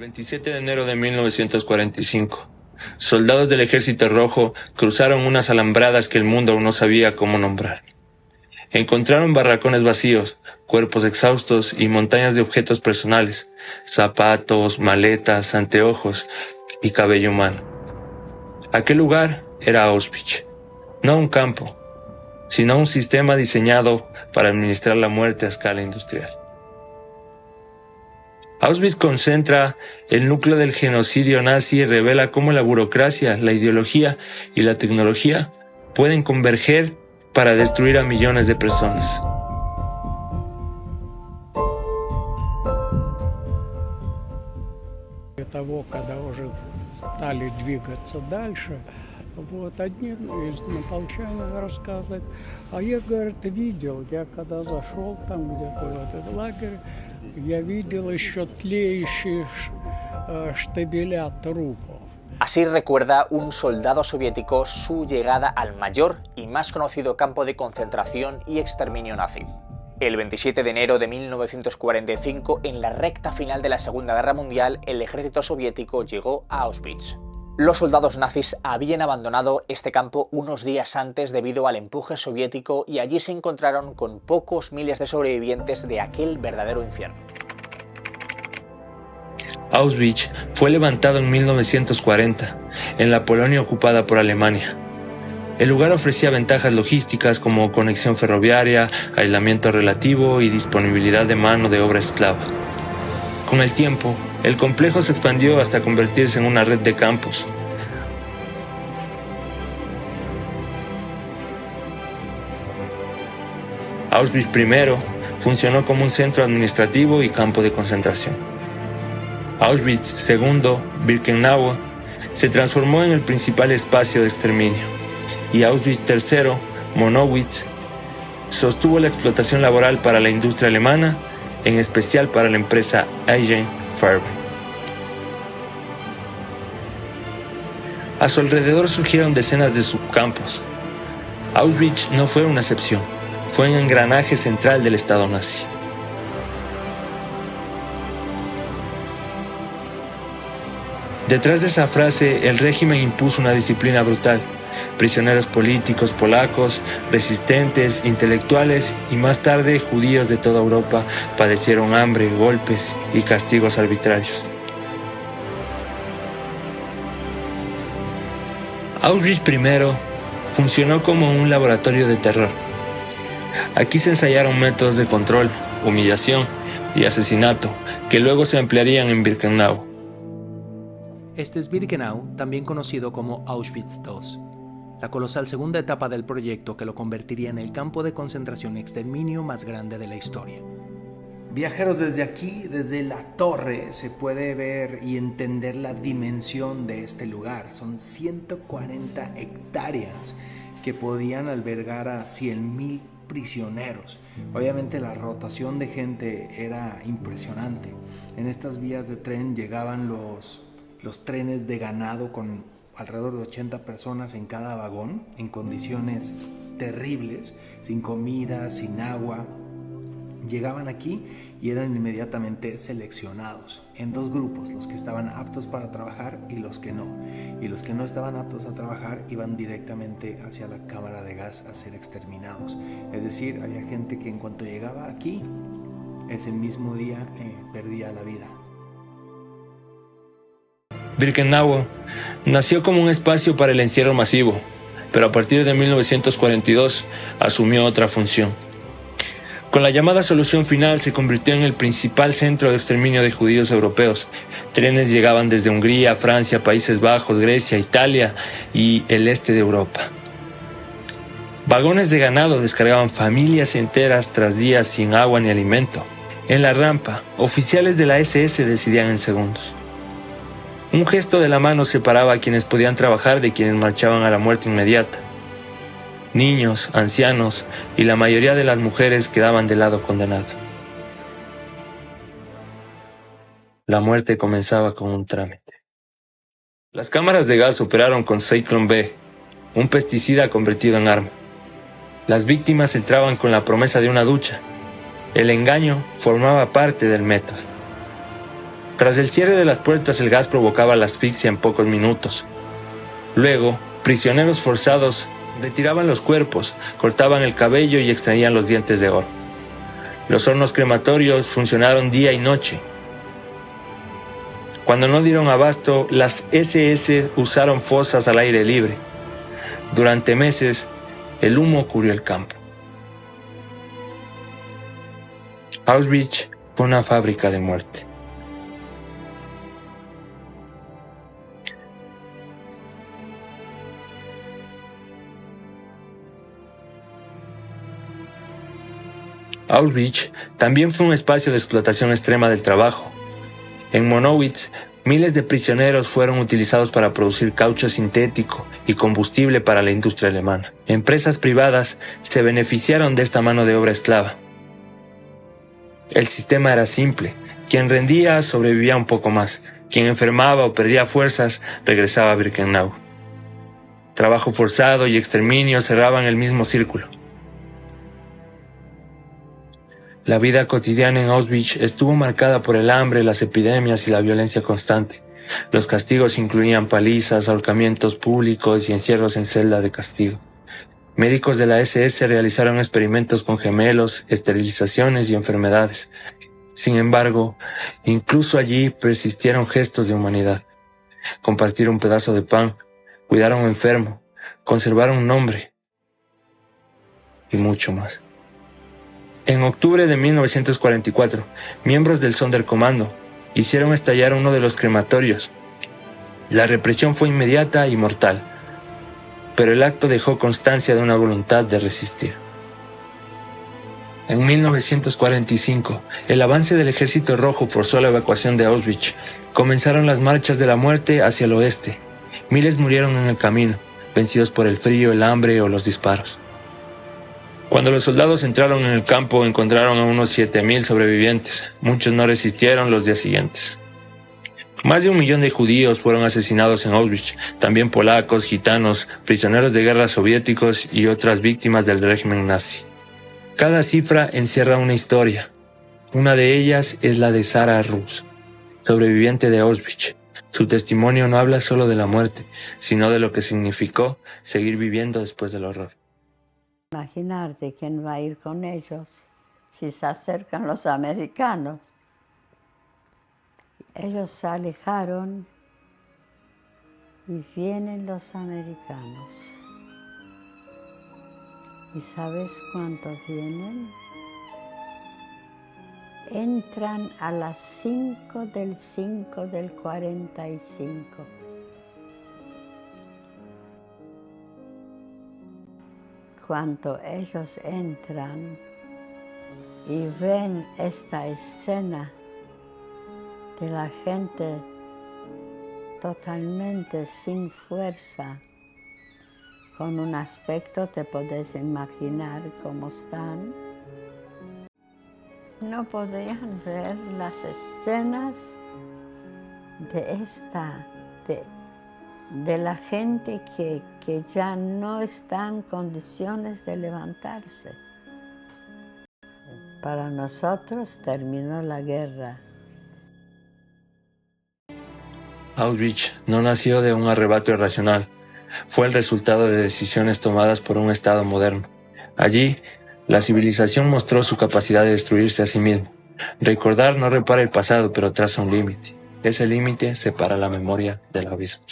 27 de enero de 1945, soldados del Ejército Rojo cruzaron unas alambradas que el mundo aún no sabía cómo nombrar. Encontraron barracones vacíos, cuerpos exhaustos y montañas de objetos personales, zapatos, maletas, anteojos y cabello humano. Aquel lugar era Auschwitz, no un campo, sino un sistema diseñado para administrar la muerte a escala industrial. Auschwitz concentra el núcleo del genocidio nazi y revela cómo la burocracia, la ideología y la tecnología pueden converger para destruir a millones de personas. Того, когда уже стали двигаться дальше, вот один из однополчан рассказывает, а я, говорит, видел, я когда зашел там где-то в этот лагерь, я видел еще тлеющие штабеля трупов. Así recuerda un soldado soviético su llegada al mayor y más conocido campo de concentración y exterminio nazi. El 27 de enero de 1945, en la recta final de la Segunda Guerra Mundial, el ejército soviético llegó a Auschwitz. Los soldados nazis habían abandonado este campo unos días antes debido al empuje soviético y allí se encontraron con pocos miles de sobrevivientes de aquel verdadero infierno. Auschwitz fue levantado en 1940, en la Polonia ocupada por Alemania. El lugar ofrecía ventajas logísticas como conexión ferroviaria, aislamiento relativo y disponibilidad de mano de obra esclava. Con el tiempo, el complejo se expandió hasta convertirse en una red de campos. Auschwitz I funcionó como un centro administrativo y campo de concentración. Auschwitz II, Birkenau, se transformó en el principal espacio de exterminio. Y Auschwitz III, Monowitz, sostuvo la explotación laboral para la industria alemana, en especial para la empresa Eigen Farben. A su alrededor surgieron decenas de subcampos. Auschwitz no fue una excepción, fue un engranaje central del Estado nazi. Detrás de esa frase, el régimen impuso una disciplina brutal. Prisioneros políticos polacos, resistentes, intelectuales y más tarde judíos de toda Europa padecieron hambre, golpes y castigos arbitrarios. Auschwitz I funcionó como un laboratorio de terror. Aquí se ensayaron métodos de control, humillación y asesinato que luego se ampliarían en Birkenau. Este es Birkenau, también conocido como Auschwitz II. La colosal segunda etapa del proyecto que lo convertiría en el campo de concentración y exterminio más grande de la historia. Viajeros, desde aquí, desde la torre, se puede ver y entender la dimensión de este lugar. Son 140 hectáreas que podían albergar a 100,000 prisioneros. Obviamente la rotación de gente era impresionante. En estas vías de tren llegaban los trenes de ganado con alrededor de 80 personas en cada vagón, en condiciones terribles, sin comida, sin agua. Llegaban aquí y eran inmediatamente seleccionados en dos grupos, los que estaban aptos para trabajar y los que no. Y los que no estaban aptos a trabajar iban directamente hacia la cámara de gas a ser exterminados. Es decir, había gente que en cuanto llegaba aquí, ese mismo día perdía la vida. Birkenau nació como un espacio para el encierro masivo, pero a partir de 1942 asumió otra función. Con la llamada solución final se convirtió en el principal centro de exterminio de judíos europeos. Trenes llegaban desde Hungría, Francia, Países Bajos, Grecia, Italia y el este de Europa. Vagones de ganado descargaban familias enteras tras días sin agua ni alimento. En la rampa, oficiales de la SS decidían en segundos. Un gesto de la mano separaba a quienes podían trabajar de quienes marchaban a la muerte inmediata. Niños, ancianos y la mayoría de las mujeres quedaban del lado condenado. La muerte comenzaba con un trámite. Las cámaras de gas operaron con Zyklon B, un pesticida convertido en arma. Las víctimas entraban con la promesa de una ducha. El engaño formaba parte del método. Tras el cierre de las puertas, el gas provocaba la asfixia en pocos minutos. Luego, prisioneros forzados retiraban los cuerpos, cortaban el cabello y extraían los dientes de oro. Los hornos crematorios funcionaron día y noche. Cuando no dieron abasto, las SS usaron fosas al aire libre. Durante meses, el humo cubrió el campo. Auschwitz fue una fábrica de muerte. Auschwitz también fue un espacio de explotación extrema del trabajo. En Monowitz, miles de prisioneros fueron utilizados para producir caucho sintético y combustible para la industria alemana. Empresas privadas se beneficiaron de esta mano de obra esclava. El sistema era simple. Quien rendía sobrevivía un poco más. Quien enfermaba o perdía fuerzas regresaba a Birkenau. Trabajo forzado y exterminio cerraban el mismo círculo. La vida cotidiana en Auschwitz estuvo marcada por el hambre, las epidemias y la violencia constante. Los castigos incluían palizas, ahorcamientos públicos y encierros en celda de castigo. Médicos de la SS realizaron experimentos con gemelos, esterilizaciones y enfermedades. Sin embargo, incluso allí persistieron gestos de humanidad. Compartir un pedazo de pan, cuidar a un enfermo, conservar un nombre y mucho más. En octubre de 1944, miembros del Sonderkommando hicieron estallar uno de los crematorios. La represión fue inmediata y mortal, pero el acto dejó constancia de una voluntad de resistir. En 1945, el avance del Ejército Rojo forzó la evacuación de Auschwitz. Comenzaron las marchas de la muerte hacia el oeste. Miles murieron en el camino, vencidos por el frío, el hambre o los disparos. Cuando los soldados entraron en el campo, encontraron a unos 7.000 sobrevivientes. Muchos no resistieron los días siguientes. Más de 1 millón de judíos fueron asesinados en Auschwitz, también polacos, gitanos, prisioneros de guerra soviéticos y otras víctimas del régimen nazi. Cada cifra encierra una historia. Una de ellas es la de Sarah Rus, sobreviviente de Auschwitz. Su testimonio no habla solo de la muerte, sino de lo que significó seguir viviendo después del horror. Imaginarte quién va a ir con ellos si se acercan los americanos. Ellos se alejaron y vienen los americanos. ¿Y sabes cuántos vienen? Entran a las 5 del 5 del 45. Cuando ellos entran y ven esta escena de la gente totalmente sin fuerza, con un aspecto, te puedes imaginar cómo están. No podían ver las escenas de la gente que ya no está en condiciones de levantarse. Para nosotros terminó la guerra. Auschwitz no nació de un arrebato irracional. Fue el resultado de decisiones tomadas por un Estado moderno. Allí, la civilización mostró su capacidad de destruirse a sí misma. Recordar no repara el pasado, pero traza un límite. Ese límite separa la memoria del abismo.